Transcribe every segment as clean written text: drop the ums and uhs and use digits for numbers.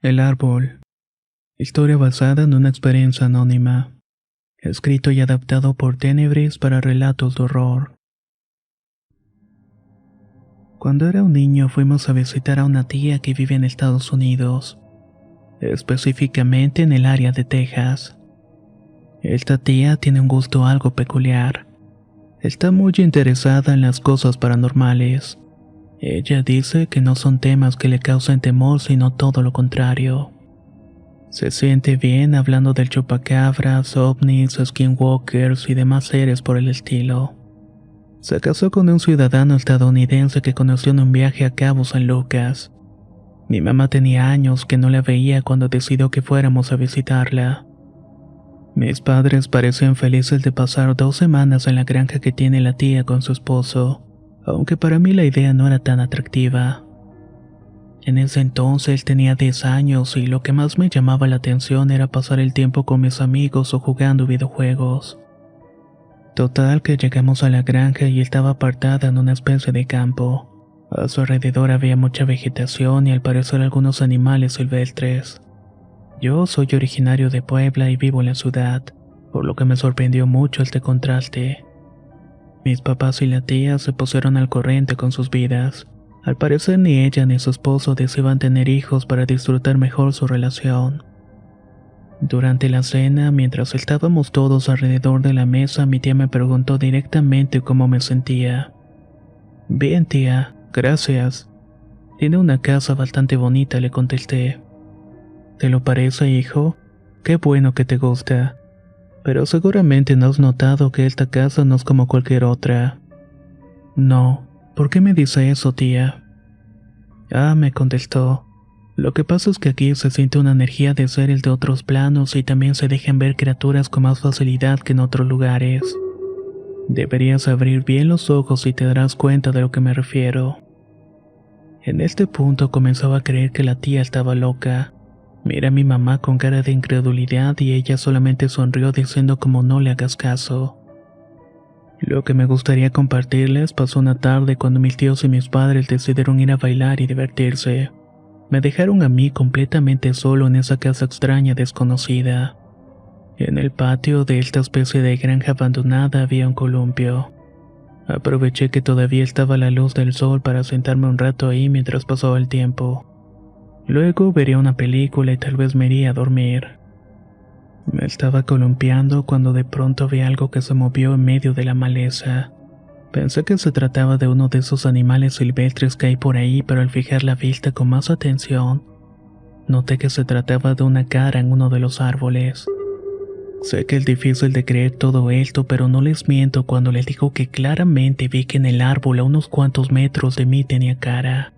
El árbol. Historia basada en una experiencia anónima. Escrito y adaptado por Tenebris para relatos de horror. Cuando era un niño fuimos a visitar a una tía que vive en Estados Unidos, específicamente en el área de Texas. Esta tía tiene un gusto algo peculiar. Está muy interesada en las cosas paranormales. Ella dice que no son temas que le causen temor, sino todo lo contrario. Se siente bien hablando del chupacabras, ovnis, skinwalkers y demás seres por el estilo. Se casó con un ciudadano estadounidense que conoció en un viaje a Cabo San Lucas. Mi mamá tenía años que no la veía cuando decidió que fuéramos a visitarla. Mis padres parecían felices de pasar 2 semanas en la granja que tiene la tía con su esposo, aunque para mí la idea no era tan atractiva. En ese entonces tenía 10 años y lo que más me llamaba la atención era pasar el tiempo con mis amigos o jugando videojuegos. Total que llegamos a la granja y estaba apartada en una especie de campo. A su alrededor había mucha vegetación y al parecer algunos animales silvestres. Yo soy originario de Puebla y vivo en la ciudad, por lo que me sorprendió mucho este contraste. Mis papás y la tía se pusieron al corriente con sus vidas. Al parecer ni ella ni su esposo deseaban tener hijos para disfrutar mejor su relación. Durante la cena, mientras estábamos todos alrededor de la mesa, mi tía me preguntó directamente cómo me sentía. Bien, tía, gracias. Tiene una casa bastante bonita, le contesté. ¿Te lo parece, hijo? Qué bueno que te gusta. Pero seguramente no has notado que esta casa no es como cualquier otra. No. ¿Por qué me dice eso, tía? Me contestó. Lo que pasa es que aquí se siente una energía de seres de otros planos y también se dejan ver criaturas con más facilidad que en otros lugares. Deberías abrir bien los ojos y te darás cuenta de lo que me refiero. En este punto comenzaba a creer que la tía estaba loca. Miré a mi mamá con cara de incredulidad y ella solamente sonrió diciendo como no le hagas caso. Lo que me gustaría compartirles pasó una tarde cuando mis tíos y mis padres decidieron ir a bailar y divertirse. Me dejaron a mí completamente solo en esa casa extraña desconocida. En el patio de esta especie de granja abandonada había un columpio. Aproveché que todavía estaba la luz del sol para sentarme un rato ahí mientras pasaba el tiempo. Luego vería una película y tal vez me iría a dormir. Me estaba columpiando cuando de pronto vi algo que se movió en medio de la maleza. Pensé que se trataba de uno de esos animales silvestres que hay por ahí, pero al fijar la vista con más atención, noté que se trataba de una cara en uno de los árboles. Sé que es difícil de creer todo esto, pero no les miento cuando les digo que claramente vi que en el árbol a unos cuantos metros de mí tenía cara.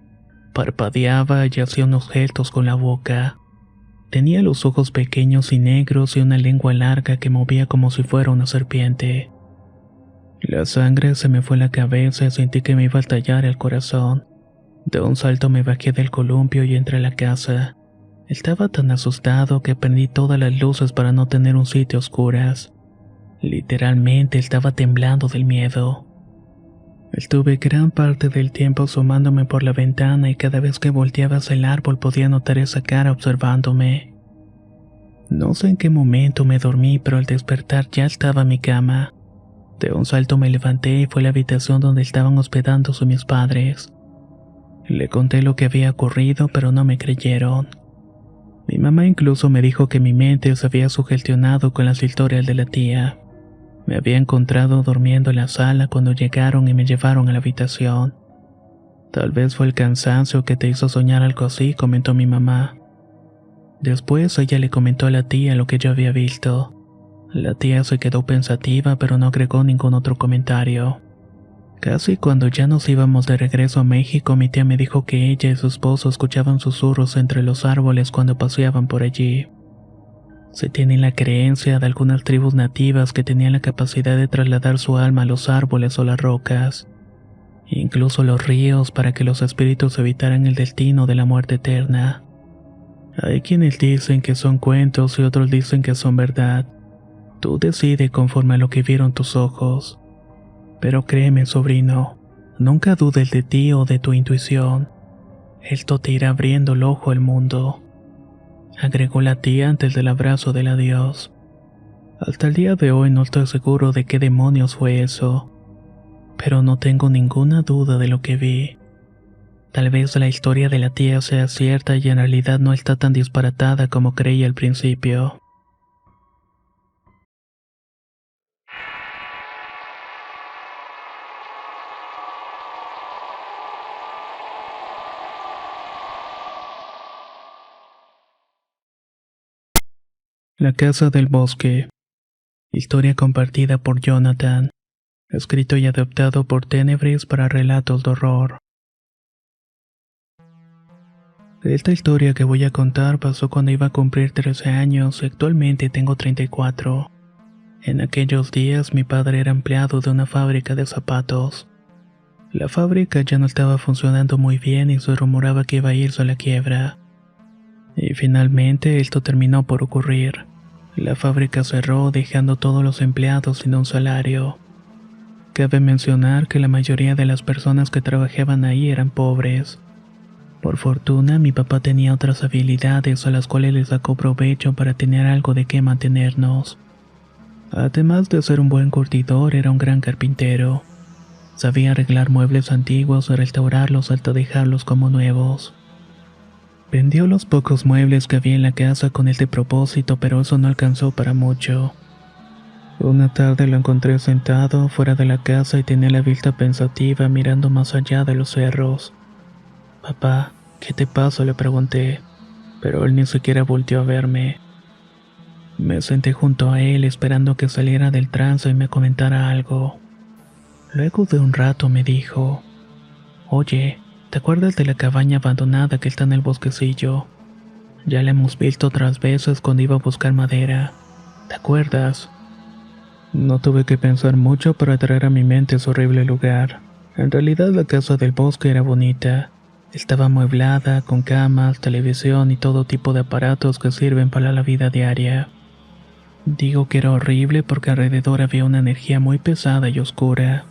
Parpadeaba y hacía unos gestos con la boca. Tenía los ojos pequeños y negros y una lengua larga que movía como si fuera una serpiente. La sangre se me fue a la cabeza y sentí que me iba a estallar el corazón. De un salto me bajé del columpio y entré a la casa. Estaba tan asustado que prendí todas las luces para no tener un sitio a oscuras. Literalmente estaba temblando del miedo. Estuve gran parte del tiempo asomándome por la ventana y cada vez que volteaba hacia el árbol podía notar esa cara observándome. No sé en qué momento me dormí, pero al despertar ya estaba en mi cama. De un salto me levanté y fui a la habitación donde estaban hospedándose mis padres. Le conté lo que había ocurrido, pero no me creyeron. Mi mamá incluso me dijo que mi mente se había sugestionado con las historias de la tía. Me había encontrado durmiendo en la sala cuando llegaron y me llevaron a la habitación. Tal vez fue el cansancio que te hizo soñar algo así, comentó mi mamá. Después ella le comentó a la tía lo que yo había visto. La tía se quedó pensativa pero no agregó ningún otro comentario. Casi cuando ya nos íbamos de regreso a México, mi tía me dijo que ella y su esposo escuchaban susurros entre los árboles cuando paseaban por allí. Se tiene la creencia de algunas tribus nativas que tenían la capacidad de trasladar su alma a los árboles o las rocas, incluso los ríos, para que los espíritus evitaran el destino de la muerte eterna. Hay quienes dicen que son cuentos y otros dicen que son verdad. Tú decides conforme a lo que vieron tus ojos. Pero créeme, sobrino, nunca dudes de ti o de tu intuición. Esto te irá abriendo el ojo al mundo. agregó la tía antes del abrazo del adiós. Hasta el día de hoy no estoy seguro de qué demonios fue eso, pero no tengo ninguna duda de lo que vi. Tal vez la historia de la tía sea cierta y en realidad no está tan disparatada como creí al principio. La casa del bosque. Historia compartida por Jonathan. Escrito y adaptado por Tenebris para relatos de horror. Esta historia que voy a contar pasó cuando iba a cumplir 13 años y actualmente tengo 34. En aquellos días mi padre era empleado de una fábrica de zapatos. La fábrica ya no estaba funcionando muy bien y se rumoraba que iba a irse a la quiebra. Y finalmente esto terminó por ocurrir. La fábrica cerró dejando a todos los empleados sin un salario. Cabe mencionar que la mayoría de las personas que trabajaban ahí eran pobres. Por fortuna, mi papá tenía otras habilidades a las cuales le sacó provecho para tener algo de qué mantenernos. Además de ser un buen curtidor, era un gran carpintero. Sabía arreglar muebles antiguos y restaurarlos hasta dejarlos como nuevos. Vendió los pocos muebles que había en la casa con este propósito, pero eso no alcanzó para mucho. Una tarde lo encontré sentado fuera de la casa y tenía la vista pensativa mirando más allá de los cerros. «Papá, ¿qué te pasa?», le pregunté, pero él ni siquiera volteó a verme. Me senté junto a él esperando que saliera del trance y me comentara algo. Luego de un rato me dijo: «Oye, ¿te acuerdas de la cabaña abandonada que está en el bosquecillo? Ya la hemos visto otras veces cuando iba a buscar madera. ¿Te acuerdas?». No tuve que pensar mucho para traer a mi mente ese horrible lugar. En realidad la casa del bosque era bonita. Estaba amueblada, con camas, televisión y todo tipo de aparatos que sirven para la vida diaria. Digo que era horrible porque alrededor había una energía muy pesada y oscura.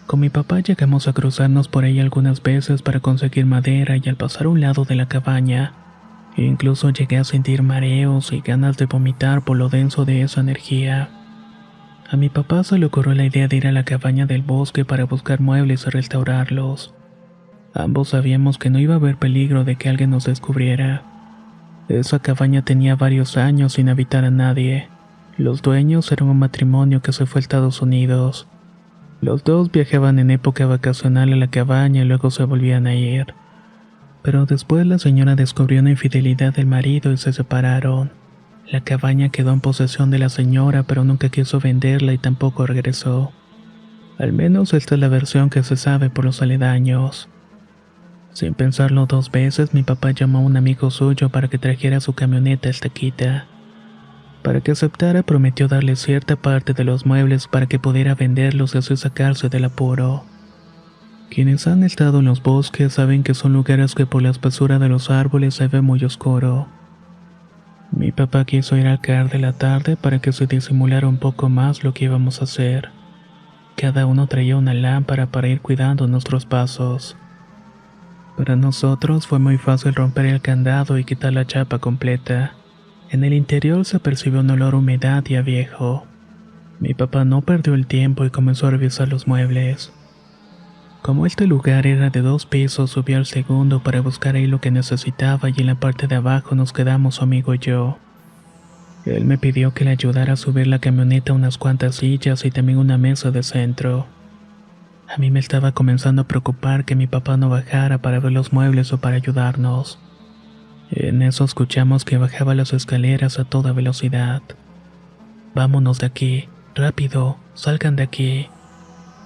Con mi papá llegamos a cruzarnos por ahí algunas veces para conseguir madera y al pasar a un lado de la cabaña, incluso llegué a sentir mareos y ganas de vomitar por lo denso de esa energía. A mi papá se le ocurrió la idea de ir a la cabaña del bosque para buscar muebles y restaurarlos. Ambos sabíamos que no iba a haber peligro de que alguien nos descubriera. Esa cabaña tenía varios años sin habitar a nadie. Los dueños eran un matrimonio que se fue a Estados Unidos. Los dos viajaban en época vacacional a la cabaña y luego se volvían a ir. Pero después la señora descubrió una infidelidad del marido y se separaron. La cabaña quedó en posesión de la señora, pero nunca quiso venderla y tampoco regresó. Al menos esta es la versión que se sabe por los aledaños. Sin pensarlo dos veces, mi papá llamó a un amigo suyo para que trajera su camioneta hasta Quita. Para que aceptara, prometió darle cierta parte de los muebles para que pudiera venderlos y así sacarse del apuro. Quienes han estado en los bosques saben que son lugares que por la espesura de los árboles se ve muy oscuro. Mi papá quiso ir al caer de la tarde para que se disimulara un poco más lo que íbamos a hacer. Cada uno traía una lámpara para ir cuidando nuestros pasos. Para nosotros fue muy fácil romper el candado y quitar la chapa completa. En el interior se percibió un olor a humedad y a viejo. Mi papá no perdió el tiempo y comenzó a revisar los muebles. Como este lugar era de 2 pisos, subí al segundo para buscar ahí lo que necesitaba y en la parte de abajo nos quedamos su amigo y yo. Él me pidió que le ayudara a subir la camioneta unas cuantas sillas y también una mesa de centro. A mí me estaba comenzando a preocupar que mi papá no bajara para ver los muebles o para ayudarnos. En eso escuchamos que bajaba las escaleras a toda velocidad. «Vámonos de aquí, rápido, salgan de aquí»,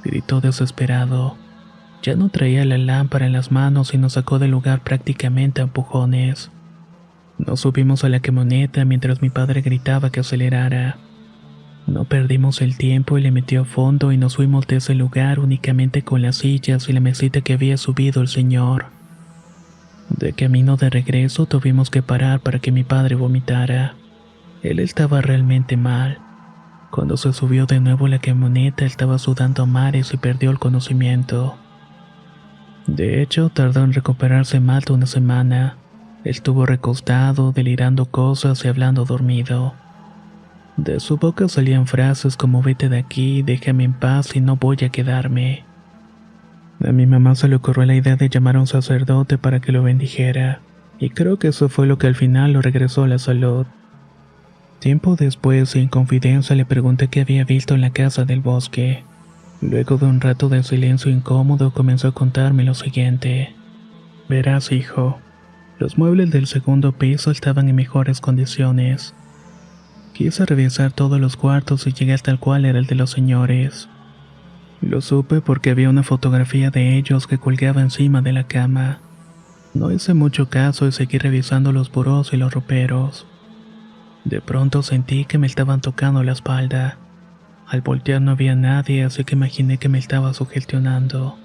gritó desesperado. Ya no traía la lámpara en las manos y nos sacó del lugar prácticamente a empujones. Nos subimos a la camioneta mientras mi padre gritaba que acelerara. No perdimos el tiempo y le metió a fondo y nos fuimos de ese lugar únicamente con las sillas y la mesita que había subido el señor. De camino de regreso tuvimos que parar para que mi padre vomitara. Él estaba realmente mal. Cuando se subió de nuevo a la camioneta estaba sudando a mares y perdió el conocimiento. De hecho, tardó en recuperarse más de una semana. Estuvo recostado, delirando cosas y hablando dormido. De su boca salían frases como vete de aquí, déjame en paz y no voy a quedarme. A mi mamá se le ocurrió la idea de llamar a un sacerdote para que lo bendijera, y creo que eso fue lo que al final lo regresó a la salud. Tiempo después, en confidencia, le pregunté qué había visto en la casa del bosque. Luego de un rato de silencio incómodo, comenzó a contarme lo siguiente. Verás, hijo, los muebles del segundo piso estaban en mejores condiciones. Quise revisar todos los cuartos y llegué hasta el cual era el de los señores. Lo supe porque había una fotografía de ellos que colgaba encima de la cama. No hice mucho caso y seguí revisando los burós y los roperos. De pronto sentí que me estaban tocando la espalda. Al voltear no había nadie, así que imaginé que me estaba sugestionando.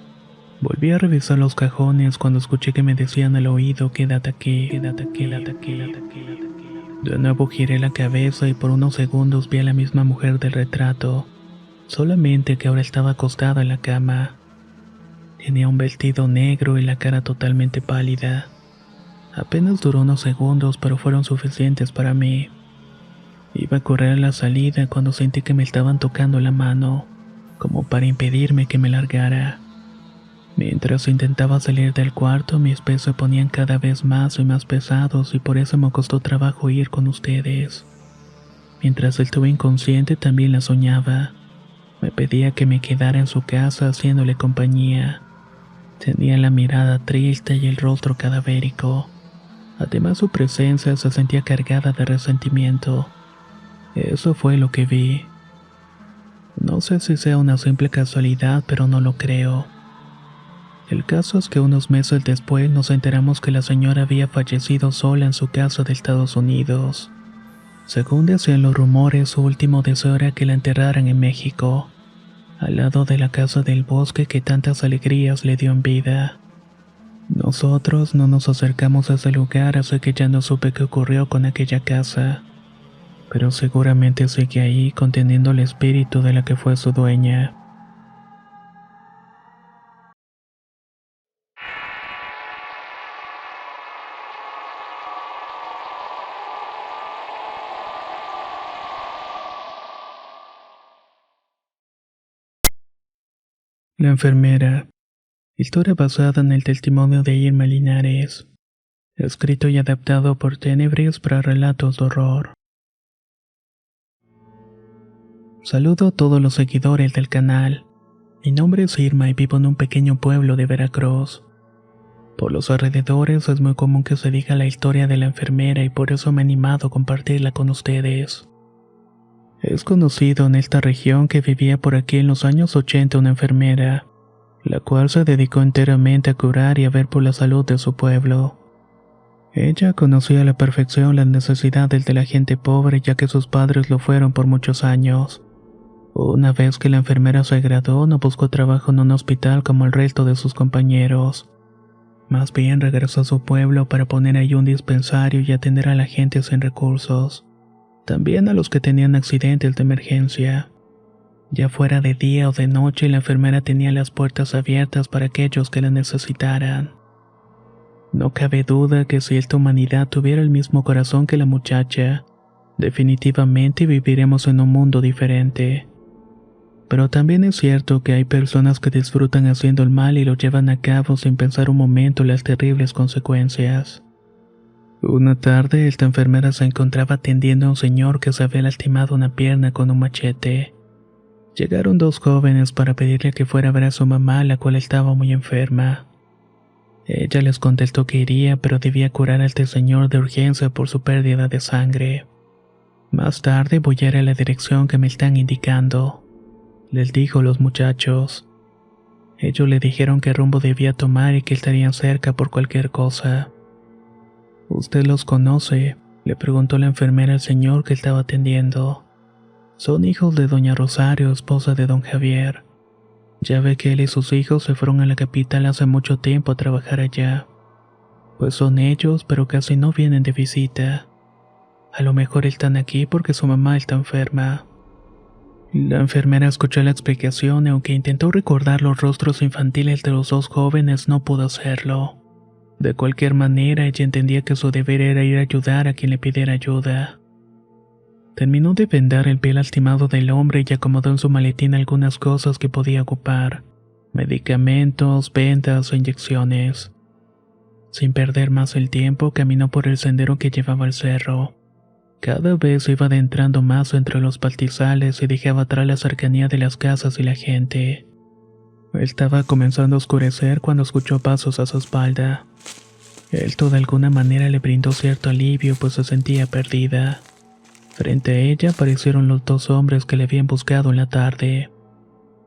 Volví a revisar los cajones cuando escuché que me decían al oído, quédate aquí, quédate aquí, quédate aquí, quédate aquí. De nuevo giré la cabeza y por unos segundos vi a la misma mujer del retrato, solamente que ahora estaba acostada en la cama. Tenía un vestido negro y la cara totalmente pálida. Apenas duró unos segundos, pero fueron suficientes para mí. Iba a correr a la salida cuando sentí que me estaban tocando la mano, como para impedirme que me largara. Mientras intentaba salir del cuarto, mis pies se ponían cada vez más y más pesados y por eso me costó trabajo ir con ustedes. Mientras estuve inconsciente también la soñaba. Me pedía que me quedara en su casa haciéndole compañía. Tenía la mirada triste y el rostro cadavérico. Además su presencia se sentía cargada de resentimiento. Eso fue lo que vi. No sé si sea una simple casualidad, pero no lo creo. El caso es que unos meses después nos enteramos que la señora había fallecido sola en su casa de Estados Unidos. Según decían los rumores, su último deseo era que la enterraran en México, al lado de la casa del bosque que tantas alegrías le dio en vida. Nosotros no nos acercamos a ese lugar, así que ya no supe qué ocurrió con aquella casa, pero seguramente sigue ahí conteniendo el espíritu de la que fue su dueña. La enfermera. Historia basada en el testimonio de Irma Linares. Escrito y adaptado por Tenebris para relatos de horror. Saludo a todos los seguidores del canal. Mi nombre es Irma y vivo en un pequeño pueblo de Veracruz. Por los alrededores es muy común que se diga la historia de la enfermera y por eso me he animado a compartirla con ustedes. Es conocido en esta región que vivía por aquí en los años 80 una enfermera, la cual se dedicó enteramente a curar y a ver por la salud de su pueblo. Ella conocía a la perfección las necesidades de la gente pobre ya que sus padres lo fueron por muchos años. Una vez que la enfermera se graduó, no buscó trabajo en un hospital como el resto de sus compañeros. Más bien regresó a su pueblo para poner ahí un dispensario y atender a la gente sin recursos. También a los que tenían accidentes de emergencia. Ya fuera de día o de noche, la enfermera tenía las puertas abiertas para aquellos que la necesitaran. No cabe duda que si esta humanidad tuviera el mismo corazón que la muchacha, definitivamente viviremos en un mundo diferente. Pero también es cierto que hay personas que disfrutan haciendo el mal y lo llevan a cabo sin pensar un momento las terribles consecuencias. Una tarde, esta enfermera se encontraba atendiendo a un señor que se había lastimado una pierna con un machete. Llegaron dos jóvenes para pedirle que fuera a ver a su mamá, la cual estaba muy enferma. Ella les contestó que iría, pero debía curar a este señor de urgencia por su pérdida de sangre. Más tarde voy a ir a la dirección que me están indicando, les dijo los muchachos. Ellos le dijeron qué rumbo debía tomar y que estarían cerca por cualquier cosa. ¿Usted los conoce?, le preguntó la enfermera al señor que estaba atendiendo. Son hijos de doña Rosario, esposa de don Javier. Ya ve que él y sus hijos se fueron a la capital hace mucho tiempo a trabajar allá. Pues son ellos, pero casi no vienen de visita. A lo mejor están aquí porque su mamá está enferma. La enfermera escuchó la explicación y aunque intentó recordar los rostros infantiles de los dos jóvenes, no pudo hacerlo. De cualquier manera, ella entendía que su deber era ir a ayudar a quien le pidiera ayuda. Terminó de vendar el pie lastimado del hombre y acomodó en su maletín algunas cosas que podía ocupar: medicamentos, vendas o inyecciones. Sin perder más el tiempo, caminó por el sendero que llevaba al cerro. Cada vez se iba adentrando más entre los pastizales y dejaba atrás la cercanía de las casas y la gente. Estaba comenzando a oscurecer cuando escuchó pasos a su espalda. Esto de alguna manera le brindó cierto alivio, pues se sentía perdida. Frente a ella aparecieron los dos hombres que le habían buscado en la tarde.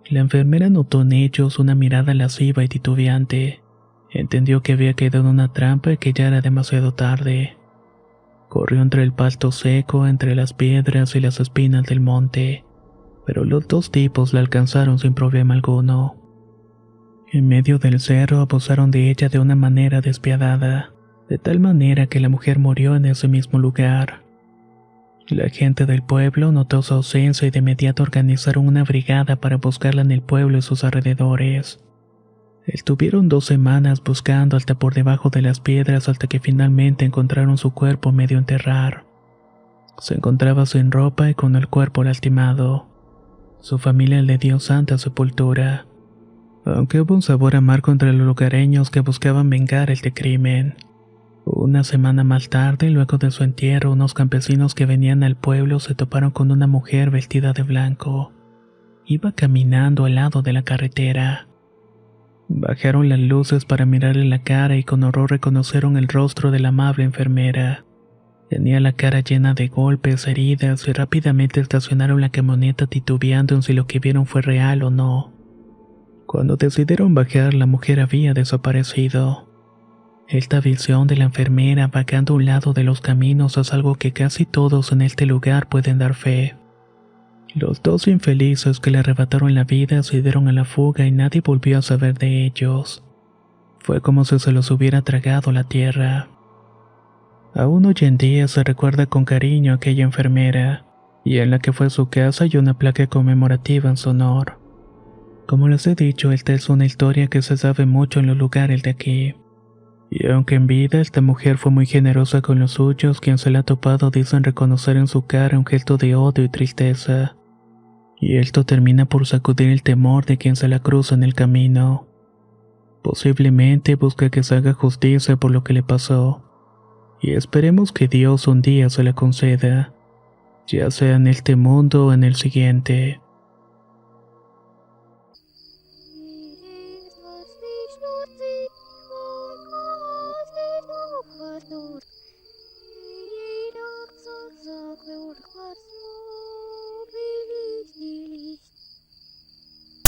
La enfermera notó en ellos una mirada lasciva y titubeante. Entendió que había quedado en una trampa y que ya era demasiado tarde. Corrió entre el pasto seco, entre las piedras y las espinas del monte, pero los dos tipos la alcanzaron sin problema alguno. En medio del cerro abusaron de ella de una manera despiadada, de tal manera que la mujer murió en ese mismo lugar. La gente del pueblo notó su ausencia y de inmediato organizaron una brigada para buscarla en el pueblo y sus alrededores. Estuvieron 2 semanas buscando hasta por debajo de las piedras hasta que finalmente encontraron su cuerpo medio enterrar. Se encontraba sin ropa y con el cuerpo lastimado. Su familia le dio santa sepultura, aunque hubo un sabor amargo entre los lugareños que buscaban vengar este crimen. Una semana más tarde, luego de su entierro, unos campesinos que venían al pueblo se toparon con una mujer vestida de blanco. Iba caminando al lado de la carretera. Bajaron las luces para mirarle la cara y con horror reconocieron el rostro de la amable enfermera. Tenía la cara llena de golpes, heridas, y rápidamente estacionaron la camioneta titubeando en si lo que vieron fue real o no. Cuando decidieron bajar, la mujer había desaparecido. Esta visión de la enfermera vagando a un lado de los caminos es algo que casi todos en este lugar pueden dar fe. Los dos infelices que le arrebataron la vida se dieron a la fuga y nadie volvió a saber de ellos. Fue como si se los hubiera tragado la tierra. Aún hoy en día se recuerda con cariño a aquella enfermera, y en la que fue su casa hay una placa conmemorativa en su honor. Como les he dicho, esta es una historia que se sabe mucho en los lugares de aquí. Y aunque en vida esta mujer fue muy generosa con los suyos, quien se la ha topado dicen reconocer en su cara un gesto de odio y tristeza. Y esto termina por sacudir el temor de quien se la cruza en el camino. Posiblemente busca que se haga justicia por lo que le pasó. Y esperemos que Dios un día se la conceda, ya sea en este mundo o en el siguiente.